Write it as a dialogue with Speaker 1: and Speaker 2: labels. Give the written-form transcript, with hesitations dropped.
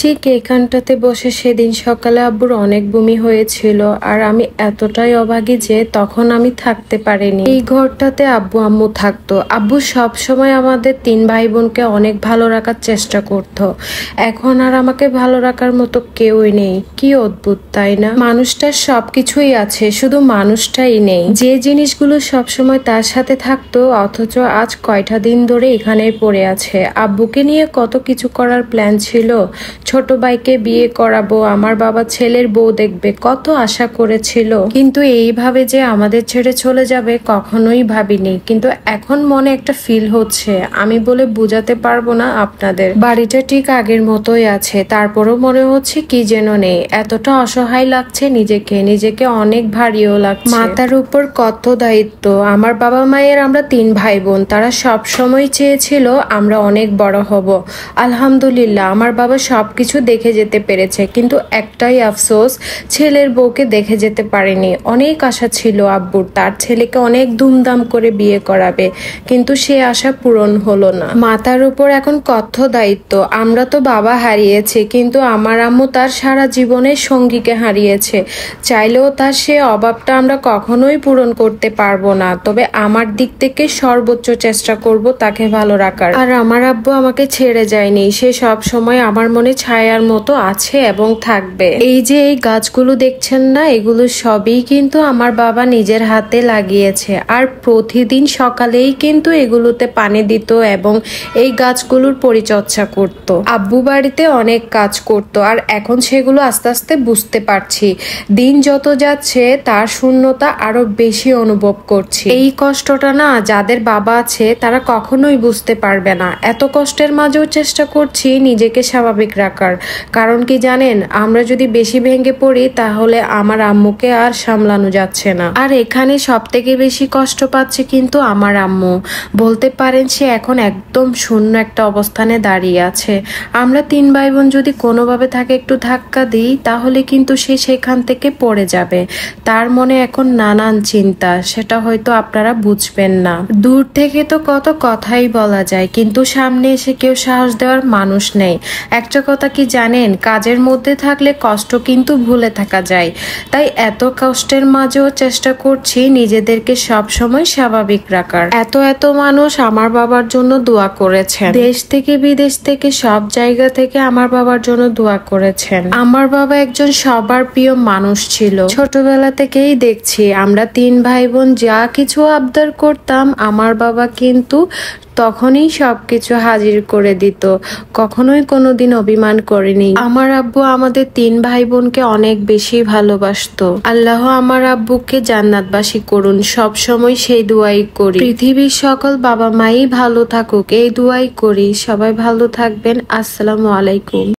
Speaker 1: ঠিক এখানটাতে বসে সেদিন সকালে আব্বুর অনেক বমি হয়েছিল, আর আমি এতটাই অভাগী যে তখন আমি থাকতে পারিনি। এই ঘরটাতে আব্বু আম্মু থাকতো। আব্বু সব সময় আমাদের 3 ভাই বোনকে অনেক ভালো রাখার চেষ্টা করতো। এখন আর আমাকে ভালো রাখার মতো কেউই নেই। কি অদ্ভুত তাই না? মানুষটার সবকিছুই আছে, শুধু মানুষটাই নেই। যে জিনিসগুলো সবসময় তার সাথে থাকতো অথচ আজ কয়টা দিন ধরে এখানেই পড়ে আছে। আব্বুকে নিয়ে কত কিছু করার প্ল্যান ছিল। ছোট ভাইকে বিয়ে করাবো, আমার বাবা ছেলের বউ দেখবে, কত আশা করেছিল। কিন্তু এইভাবে যে আমাদের ছেড়ে চলে যাবে কখনোই ভাবিনি। কিন্তু এখন মনে একটা ফিল হচ্ছে, আমি বলে বোঝাতে পারবো না আপনাদের। বাড়িটা ঠিক আগের মতোই আছে, তারপরও মনে হচ্ছে কি যেন নেই। এতটা অসহায় লাগছে নিজেকে অনেক ভারীও লাগছে। মাথার উপর কত দায়িত্ব। আমার বাবা মায়ের আমরা 3 ভাই বোন, তারা সব সময় চেয়েছিল আমরা অনেক বড় হব। আলহামদুলিল্লাহ আমার বাবা সবকিছু দেখে যেতে পেরেছে, কিন্তু একটাই আফসোস, ছেলের বউকে দেখে যেতে পারেনি। অনেক আশা ছিল আব্বুর, তার ছেলেকে অনেক ধুমধাম করে বিয়ে করাবে, কিন্তু সে আশা পূরণ হলো না। মাথার উপর এখন কত দায়িত্ব। আমরা তো বাবা হারিয়েছি, কিন্তু আমার আম্মু তার সারা জীবনের সঙ্গীকে হারিয়েছে। চাইলেও তার সে অভাবটা আমরা কখনোই পূরণ করতে পারবো না, তবে আমার দিক থেকে সর্বোচ্চ চেষ্টা করব তাকে ভালো রাখার। আর আমার আব্বু আমাকে ছেড়ে যায়নি, সে সব সময় আমার মনে ছায়ার মতো আছে এবং থাকবে। এই যে এই গাছগুলো দেখছেন না, এগুলো সবই কিন্তু আমার বাবা নিজের হাতে লাগিয়েছে, আর প্রতিদিন সকালেই কিন্তু এগুলোতে পানি দিত এবং এই গাছগুলোর পরিচর্যা করত। আব্বু বাড়িতে অনেক কাজ করত, আর এখন সেগুলো আস্তে আস্তে বুঝতে পারছি। দিন যত যাচ্ছে তার শূন্যতা আরো বেশি অনুভব করছি। এই কষ্টটা না যাদের বাবা আছে তারা কখনোই বুঝতে পারবে না। এত কষ্টের মাঝেও চেষ্টা করছি নিজেকে স্বাভাবিক রাখার। কারণ কি জানেন, আমরা যদি বেশি ভেঙে পড়ি তাহলে আমার আম্মুকে আর সামলানো যাচ্ছে না। আর এখানে সব থেকে বেশি কষ্ট পাচ্ছে কিন্তু আমার আম্মু। বলতে পারেন সে এখন একদম শূন্য একটা অবস্থানে দাঁড়িয়ে আছে। আমরা 3 ভাই বোন যদি কোনোভাবে তাকে একটু ধাক্কা দিই তাহলে কিন্তু সে সেখান থেকে পড়ে যাবে। তার মনে এখন নানান চিন্তা, সেটা হয়তো আপনারা বুঝবেন না। দূর থেকে তো কত কথাই বলা যায়, কিন্তু সামনে এসে কেউ সাহস দেওয়ার মানুষ নেই। একটা কথা কি জানেন, কাজের মধ্যে থাকলে কষ্ট কিন্তু ভুলে থাকা যায়। তাই এত কষ্টের মাঝেও চেষ্টা করছি নিজেদেরকে সব সময় স্বাভাবিক রাখার। এত মানুষ আমার বাবার জন্য দোয়া করেছেন, দেশ থেকে বিদেশ থেকে সব জায়গা থেকে আমার বাবার জন্য দোয়া করেছেন। আমার বাবা একজন সবার প্রিয় মানুষ ছিল। ছোটবেলা থেকেই দেখছি আমরা 3 ভাই বোন যা কিছু আবদার করতাম আমার বাবা কিন্তু তখনই সবকিছু হাজির করে দিত, কখনোই কোনোদিন অভিমান করেনি। আমার আব্বু আমাদের 3 ভাই বোনকে অনেক বেশি ভালোবাসতো। আল্লাহ আমার আব্বুকে জান্নাতবাসী করুন, সব সময় সেই দোয়াই করি। পৃথিবীর সকল বাবা মাই ভালো থাকুক এই দোয়াই করি। সবাই ভালো থাকবেন। আসসালামু আলাইকুম।